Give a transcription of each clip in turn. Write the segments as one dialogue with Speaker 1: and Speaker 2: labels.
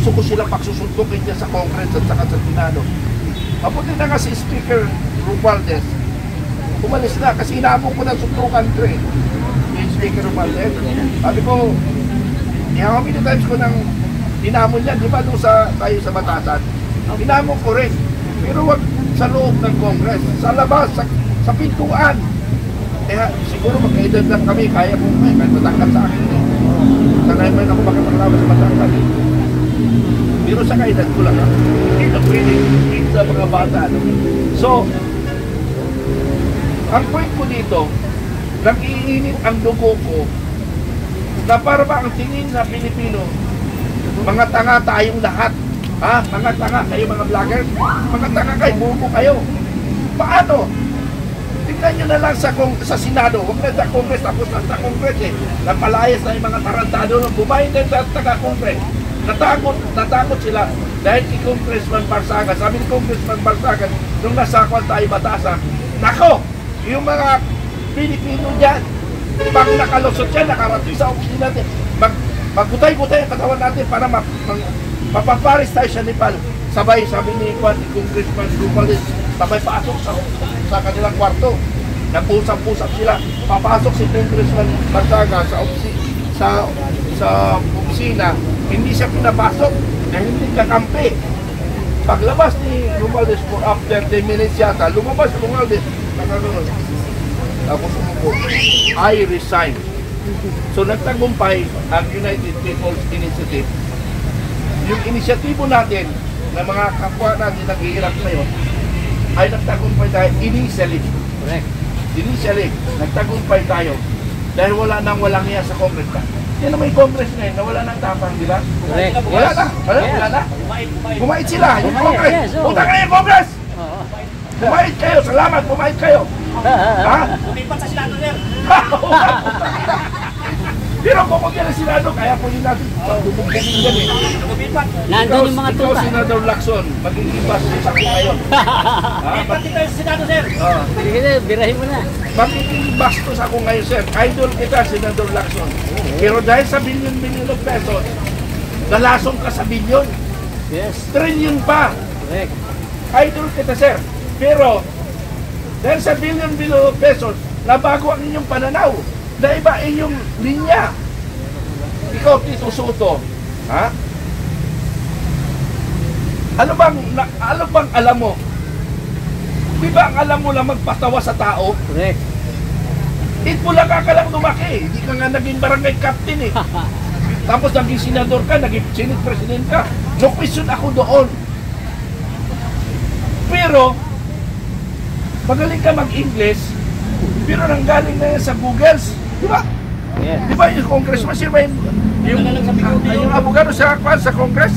Speaker 1: gusto ko sila pagsusuntukin niya sa Congress at saka sa Senado. Mabuti na nga si Speaker Romualdez. Umalis na kasi inaabot ko ng suntukan ko eh. Yung Speaker Romualdez. Sabi ko, how many times ko nang dinamon niya, di ba doon tayo sa Batasan? Dinamon ko rin. Pero wag sa loob ng Congress, sa labas, sa pintuan. Kaya siguro magkaedad lang kami, kaya ko kahit matangkat sa akin. Sanay man ako makapaglaban sa matangkat. Pero sa kaedad ko lang, hindi na pwede sa mga bata. So, ang point ko dito, nag-iinit ang dugo ko na para ba ang tingin na Pilipino, mga tanga tayong lahat. Ha? Mga tanga kayo mga vloggers, mga tanga kayo, buko kayo. Paano? Tingnan nyo na lang sa Senado, huwag na sa Congress, tapos na sa Congress eh. Napalayas na yung mga tarantado nung bumayin din sa taga-Congress. Natakot sila dahil si Congressman Barsagan, sabi ni Congressman Barsagan, nung nasakwan tayo Batasan, nako, yung mga Pilipino dyan, pag nakalusot yan, nakarating sa opisina natin, maggutay-gutay ang katawan natin para mapaparis tayo sa Nepal. Sabay, sabi ni Congressman Romualdez, sabay pasok sa kanilang kwarto. Nag-usap-usap sila. Papasok si Congressman Barsagan sa opisina. Hindi siya pinapasok dahil hindi kakampi. Paglabas ni Romualdez for after 10 minutes yata, lumabas si Romualdez. Tapos umupo, I resign. So nagtagumpay ang United People's Initiative. Yung inisyatibo natin na mga kapwa natin naghihirap ngayon ay nagtagumpay tayo initially.
Speaker 2: Correct.
Speaker 1: Initially, nagtagumpay tayo dahil wala nang walang iya sa Congress ka. Yan na may Congress ngayon na wala nang tapang, di ba?
Speaker 2: Correct.
Speaker 1: Wala na. Wala na. Bumait sila. Yung Congress. Punta kayo yung Congress! Bumait kayo. Salamat. Bumait kayo. Ha?
Speaker 3: Lumipat sa Senado, sir.
Speaker 1: Pero kung yan ang Senado, kaya po yun natin bubugin yan eh.
Speaker 3: Lumipat.
Speaker 2: Nandun yung mga tuta.
Speaker 1: Ikaw, Senador Lacson, magiging bastos ako ngayon.
Speaker 3: Lumipat din kayo sa Senado, sir.
Speaker 2: Sige, birahin mo na.
Speaker 1: Magiging bastos ako ngayon, sir. Idol kita, Senador Lacson. Pero dahil sa bilyon-bilyon ng pesos, nalasong ka sa bilyon.
Speaker 2: Yes.
Speaker 1: Trillion pa.
Speaker 2: Correct.
Speaker 1: Idol kita, sir. Pero, dahil sa bilyon-bilyon ng pesos, nabago ang inyong pananaw. Naiba inyong linya. Ikaw, Tito Soto, ha? Ano bang alam mo? Di ba ang alam mo lang magpatawa sa tao?
Speaker 2: Correct.
Speaker 1: Itbulaga ka lang lumaki. Hindi ka nga naging barangay captain eh. Tapos naging senador ka, naging senate president ka. No question ako doon. Pero, magaling ka mag-English, pero nanggaling na yan sa Googles. Di ba?
Speaker 2: Yes.
Speaker 1: Di ba yung congressman siya ba yung abogado sa Congress?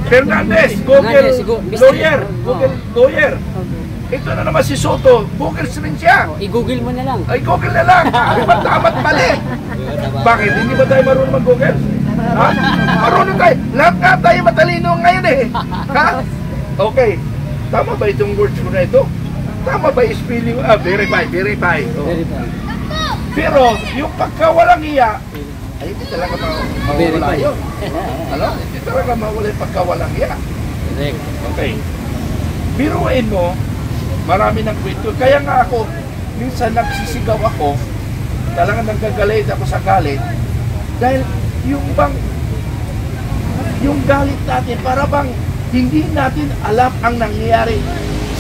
Speaker 1: Fernandez, Google lawyer. Google lawyer. Ito na naman si Soto, Google rin siya.
Speaker 2: I-google mo na lang.
Speaker 1: Ay, Google na lang. Ano ba tama't mali? Bakit? Hindi ba tayo marunong mag-Google? Ha? Marunong tayo. Lahat nga tayo matalino ngayon eh. Ha? Okay. Tama ba itong words ko na ito? Tama ba yung spelling? Verify. Oh. Pero, yung pagkawalang iya, ay hindi talaga mawala yun. Ano? Hindi talaga mawala yung pagkawalang iya.
Speaker 2: Correct.
Speaker 1: Okay. Biruin mo, marami ng kwento. Kaya nga ako, minsan nagsisigaw ako, talagang nagagalit ako sa galit, dahil yung galit natin, para bang hindi natin alam ang nangyayari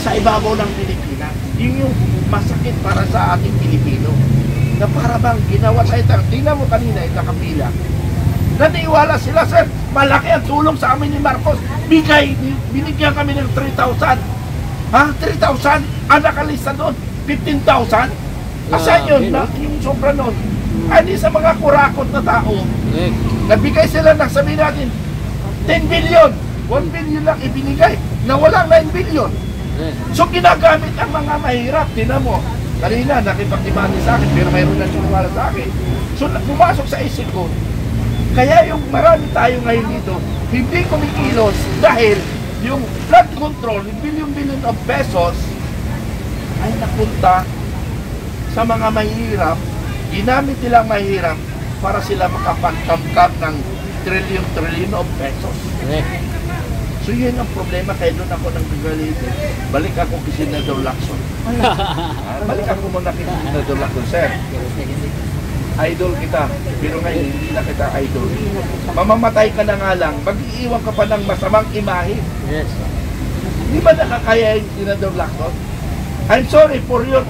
Speaker 1: sa ibabaw ng Pilipinas. Yun yung masakit para sa ating Pilipino. Na para bang ginawa tayo, tingnan mo kanina yung nakapila. Naniwala sila, sir, malaki ang tulong sa amin ni Marcos. Binigyan kami ng 3,000. Ha? 3,000? Ang nakalista doon, 15,000? Asan yun? Yung sobra nun. Hindi sa mga kurakot na tao. Nabigay sila ng sabihin natin, 10 billion. 1 billion lang ibinigay. Na walang 9 billion. So ginagamit ang mga mahirap. Tinan mo, kanina nakipagdibati sa akin, pero mayroon na sumawala sa akin. So pumasok sa isip ko, kaya yung marami tayo ngayon dito, hindi kumikilos dahil yung flood control, yung billion-billion of pesos, ay napunta sa mga mahirap, ginamit nilang mahirap para sila makapagkamkam ng trillion of pesos.
Speaker 2: Correct.
Speaker 1: So yun ang problema, kaya doon ako nang galit. Balik ako kay Senador Lacson. Balik ako muna kay Senador Lacson. Sir, idol kita, pero ngayon hindi na kita idol. Mamamatay ka na nga lang, mag-iiwan ka pa ng masamang imahe.
Speaker 2: Yes.
Speaker 1: Di ba nakakaya yung Senador Lacson? I'm sorry for your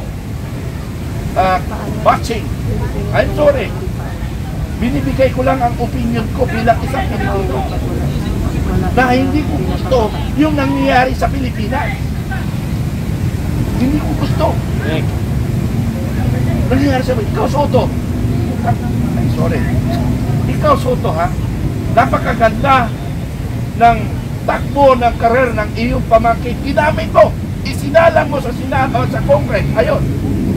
Speaker 1: watching. I'm sorry. Binibigay ko lang ang opinion ko bilang isang Pilipino na hindi ko gusto yung nangyayari sa Pilipinas. Hindi ko gusto.
Speaker 2: Correct.
Speaker 1: Nangyayari sa Pilipinas. Ikaw, Soto. Ay, sorry. Ikaw, Soto, ha? Napakaganda ng takbo ng karir ng iyong pamangkin. Ginamit mo. Isinalang mo sa sa Congress. Ayun.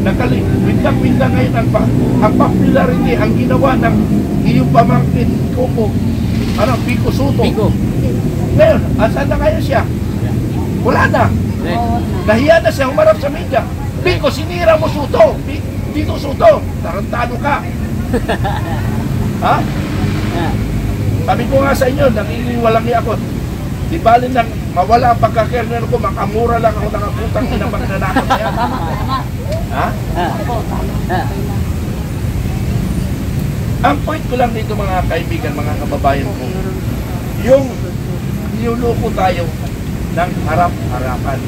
Speaker 1: Windang-windang ngayon ang popularity, ang ginawa ng iyong pamangkin. Pico Soto.
Speaker 2: Pico.
Speaker 1: Ngayon, asan na ngayon siya? Wala na.
Speaker 2: Correct.
Speaker 1: Nahiya na siya humarap sa media. Pico, sinira mo Soto. Pico Soto, tarantado ka. Ha?
Speaker 2: Yeah.
Speaker 1: Sabi ko nga sa inyo, nangingiwalang niya ako. Di bali nang mawala ang pagkakerner ko, makamura lang ako nakaputang na magnanakot niya. Ha? Ang point ko lang dito mga kaibigan, mga kababayan ko, yung niluloko tayo ng harap-harapan.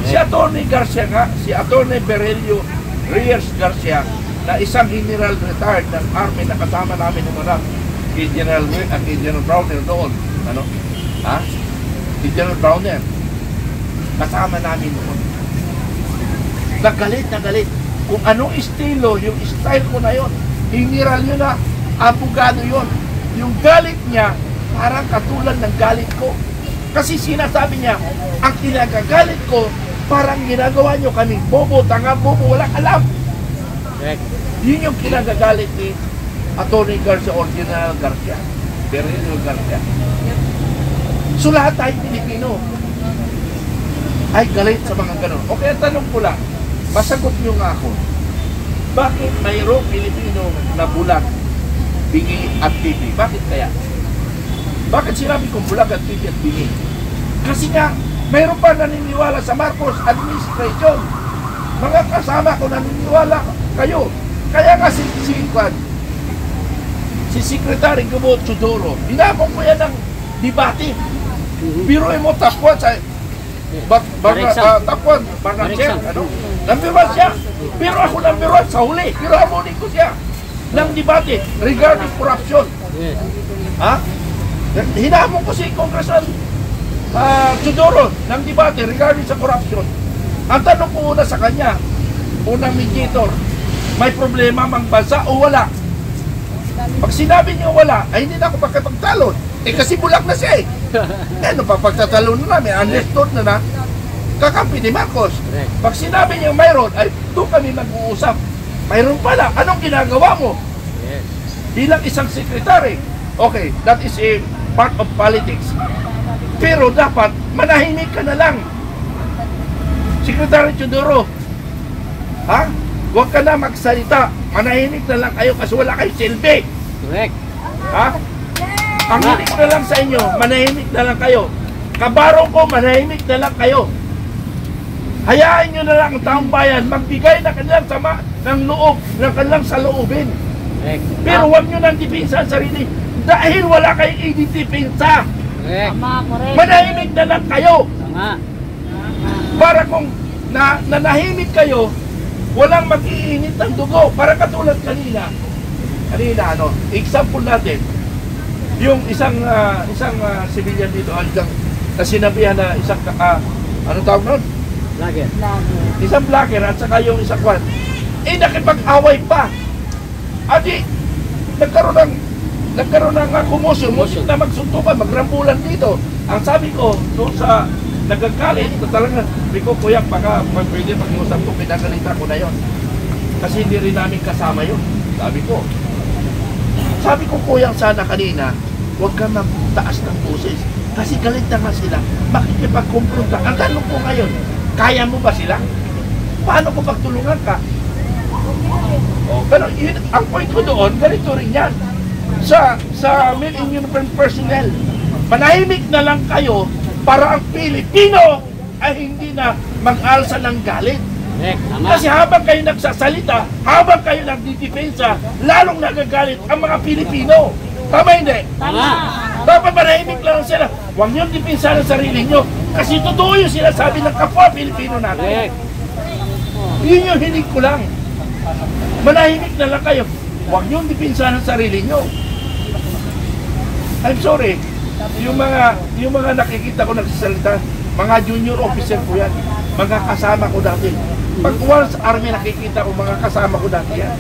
Speaker 1: Si Atty. Garcia nga, si Atty. Berelio Reyes Garcia, na isang general retired ng Army na kasama namin humarap kay General Browner doon. Ano? Ha? Si General Browner. Kasama namin doon. Nagalit na galit. Kung anong estilo, yung style ko na yon, general yun na, abogado yun. Yung galit niya, parang katulad ng galit ko. Kasi sinasabi niya, ang kinagagalit ko, parang ginagawa nyo kaming bobo, tanga, bobo, walang alam.
Speaker 2: Correct.
Speaker 1: Yun yung kinagagalit ni Atty. Garcia or General Garcia. Berelio Garcia. So lahat tayo Pilipino ay galit sa mga ganun. Okay, tanong ko lang, masagot nyo nga ako, bakit mayroong Pilipino na bulag, bingi at bibi? Bakit kaya? Bakit sinabi kong bulag at bibi at bingi? Kasi nga, mayroon pa naniniwala sa Marcos administration. Mga kasama ko naniniwala kayo. Kaya nga si Secretary Gubo Chudoro, hinabong ko yan ng debate. Biruin mo takwan sa takwan, Barnacher, ano? Number 1 siya. Pero ako number 1 sa huli. Pero hamunin ko siya ng debate regarding corruption.
Speaker 2: Yes.
Speaker 1: Ha? Hinamon ko si Congressman Chudoro ng debate regarding sa corruption. Ang tanong ko una sa kanya, unang mediator, may problema mang bansa o wala? Pag sinabi niyo wala, ay hindi na ako makapagtalon. Kasi bulag na siya eh. Ano pa pagtatalon na namin, understood na kakampi ni Marcos. Pag sinabi niyo mayroon, ay doon kami mag-uusap. Mayroon pala, anong ginagawa mo?
Speaker 2: Yes.
Speaker 1: Bilang isang secretary, okay, that is a part of politics. Pero dapat, manahimik ka na lang. Secretary Chudoro, ha? Huwag ka na magsalita. Manahimik na lang kayo kasi wala kayo silbi.
Speaker 2: Correct.
Speaker 1: Ha? Ang hinig na lang sa inyo, manahimik na lang kayo. Kabarong ko, manahimik na lang kayo. Hayaan nyo na lang ang taong bayan magbigay na kanilang sama ng loob, ng kanilang saloobin.
Speaker 2: Correct.
Speaker 1: Pero huwag nyo nang dipinsa ang sarili dahil wala kayong ididipinsa.
Speaker 2: Correct.
Speaker 1: Manahimik na lang kayo.
Speaker 2: Tama.
Speaker 1: Para kung nanahimik kayo, walang mag-iinit ng dugo. Para katulad kanina, ano, example natin, yung isang civilian dito, isang na sinabihan na isang, ano tawag nun?
Speaker 2: Lager.
Speaker 1: Isang vlogger at saka yung isang kwan, nakipag-away pa. Adi, nagkaroon ng kumusyon, na magsuntukan, magrambulan dito. Ang sabi ko, doon sa nagagalit, talaga, sabi ko, kuya, baka pwede pag-iusap ko, pinagalita ko na yon. Kasi hindi rin namin kasama yun. Sabi ko, kuya, sana kanina, huwag ka magtaas ng boses. Kasi galit na nga sila, makikipag-kumpronta. Ang tanong ko ngayon, kaya mo ba sila? Paano ko pagtulungan ka? Pero yun, ang point ko doon, ganito rin yan. sa men in uniform personnel. Manahimik na lang kayo para ang Pilipino ay hindi na mag-alsa ng galit.
Speaker 2: Correct. Tama.
Speaker 1: Kasi habang kayo nagsasalita, habang kayo nagdidepensa, lalong nagagalit ang mga Pilipino. Tama hindi?
Speaker 2: Tama.
Speaker 1: Dapat manahimik lang sila. Huwag niyong depensa ng sarili niyo. Kasi totoo yung sinasabi ng kapwa Pilipino natin.
Speaker 2: Correct.
Speaker 1: Yun yung hinig ko lang. Manahimik na lang kayo. Huwag niyong depensa ng sarili niyo. I'm sorry. Yung mga nakikita ko nagsasalita, mga junior officer ko yan. Mga kasama ko dati. Pag once army nakikita ko, mga kasama ko dati yan.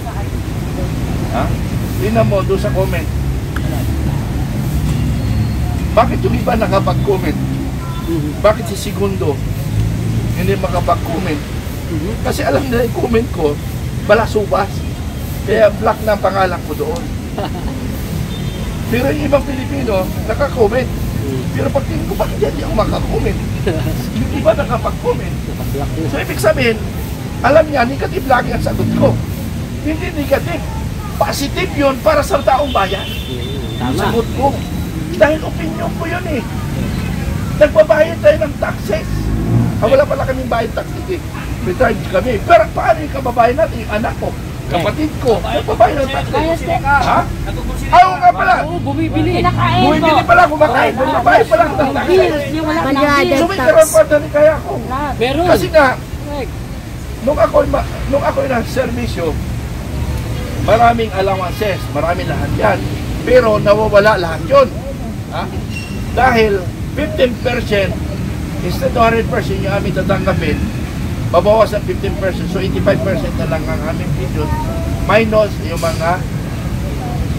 Speaker 1: Ha? Tingnan mo doon sa comment. Bakit yung iba nakapag-comment? Bakit si Segundo hindi makapag-comment? Kasi alam nila yung comment ko, balasubas. Kaya black na ang pangalan ko doon. Pero yung ibang Pilipino, naka-comment. Pero pag tingin ko, bakit yan yung maka-comment? Yung iba nakapag-comment. So ibig sabihin, alam niya, negative lagi ang sagot ko. Hindi negative. Positive yun para sa taong bayan. Yung
Speaker 2: Tama.
Speaker 1: sagot ko. Dahil opinion ko yun eh. Nagbabayad tayo ng taxes. Wala pala kaming bayad taxes eh. Retired kami. Pero paano yung kababayan natin? Yung anak ko, kapatid ko, nagbabayad ng taxes. Ha? Oo nga pala.
Speaker 2: Oo, bumibili.
Speaker 1: Bumibili pala, kumakain. Nagbabayad pala ng taxes. So may karoon pa na kaya ako.
Speaker 2: Meron.
Speaker 1: Kasi nga,
Speaker 2: Correct.
Speaker 1: nung ako nasa serbisyo, maraming allowances, maraming lahat yan. Pero nawawala lahat yun. Ha? Dahil 15% instead of 100% yung aming tatanggapin, babawas ng 15%. So 85% na lang ang aming pension minus yung mga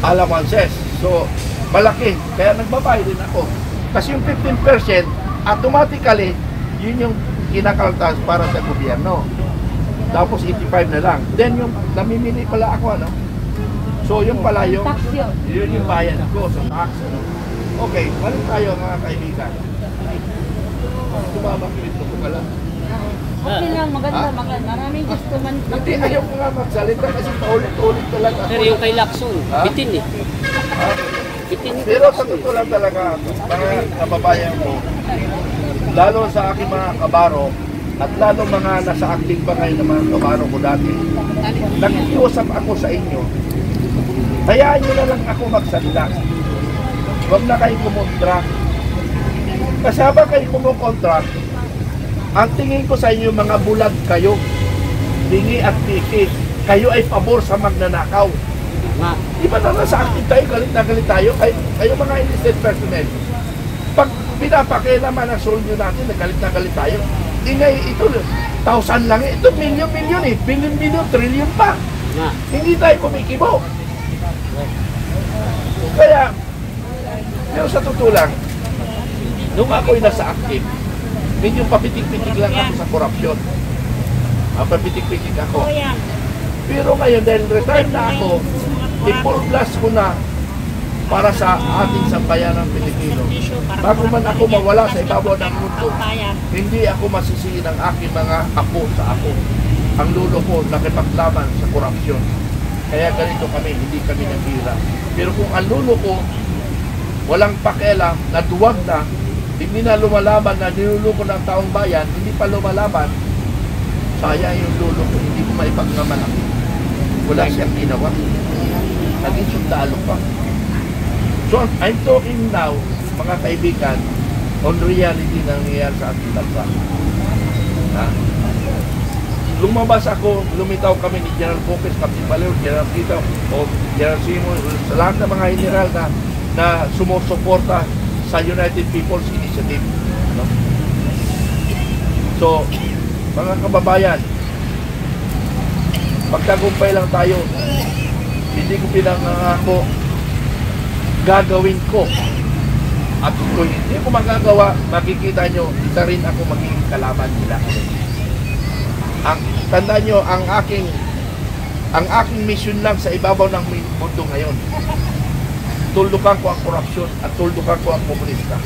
Speaker 1: allowances. So malaki. Kaya nagbabayad din ako. Kasi yung 15% automatically yun yung kinakaltas para sa gobyerno. Tapos 85 na lang. Then yung namimili pala ako, ano? So yung pala yung yun yung bayad ko sa tax, ano? Okay, balik tayo mga kaibigan. Tumabang dito ko pala.
Speaker 4: Okay lang, maganda. Maraming gusto man.
Speaker 1: Hindi, ayaw ko nga magsalita kasi paulit-ulit talaga.
Speaker 2: Pero yung kay Lacson,
Speaker 1: Ha?
Speaker 2: bitin eh.
Speaker 1: Ha?
Speaker 2: Bitin eh.
Speaker 1: Pero sa totoo lang talaga, mga kababayan ko, lalo sa aking mga kabaro, at lalo mga nasa acting pa ngayon ng mga kabaro ko dati, nakikiusap ako sa inyo, hayaan nyo na lang ako magsalita. Huwag na kayo kumontra. Kasi habang kayo kumukontra, ang tingin ko sa inyo, mga bulag kayo, tingi at piki, kayo ay pabor sa magnanakaw.
Speaker 2: Nga.
Speaker 1: Di ba na nasa active tayo, galit na galit tayo, kayo mga enlisted personnel. Pag pinapakilaman ang soldo natin, galit na galit tayo, ingay ito, 1,000 lang eh, ito milyon-milyon eh, bilyon-bilyon, trilyon pa.
Speaker 2: Nga.
Speaker 1: Hindi tayo kumikibo. Kaya, pero sa totoo lang, nung ako'y nasa active, medyo papitik-pitik lang ako sa korupsyon. Papitik-pitik ako. Pero ngayon, dahil retired na ako, i-full blast ko na para sa ating sambayan ng Pilipino. Bago man ako mawala sa ibabaw ng mundo, hindi ako masisihin ng aking mga apo sa ako. Ang lulo ko nakipaglaban sa korupsyon. Kaya ganito kami, hindi kami naghira. Pero kung ang lulo ko walang pakialam, naduwag na, hindi na lumalaban, na niluluko ng taong bayan, hindi pa lumalaban, sayang yung lulo ko, hindi ko maipagmamalaki. Wala siyang ginawa. Naging sundalo pa. So, I'm talking now, mga kaibigan, on reality na nangyayari sa ating bansa. Ha? Lumabas ako, lumitaw kami ni General Focus, Captain Valero, General Tito, o General Simo, sa lahat ng mga general na sumusuporta sa United People's Initiative. No? So, mga kababayan, pagtagumpay lang tayo, hindi ko pinangako, gagawin ko. At kung hindi ko magagawa, makikita nyo, isa rin ako magiging kalaban nila. Tandaan nyo, ang aking mission lang sa ibabaw ng mundo ngayon, tuldukan ko ang korupsyon at tuldukan ko ang komunista.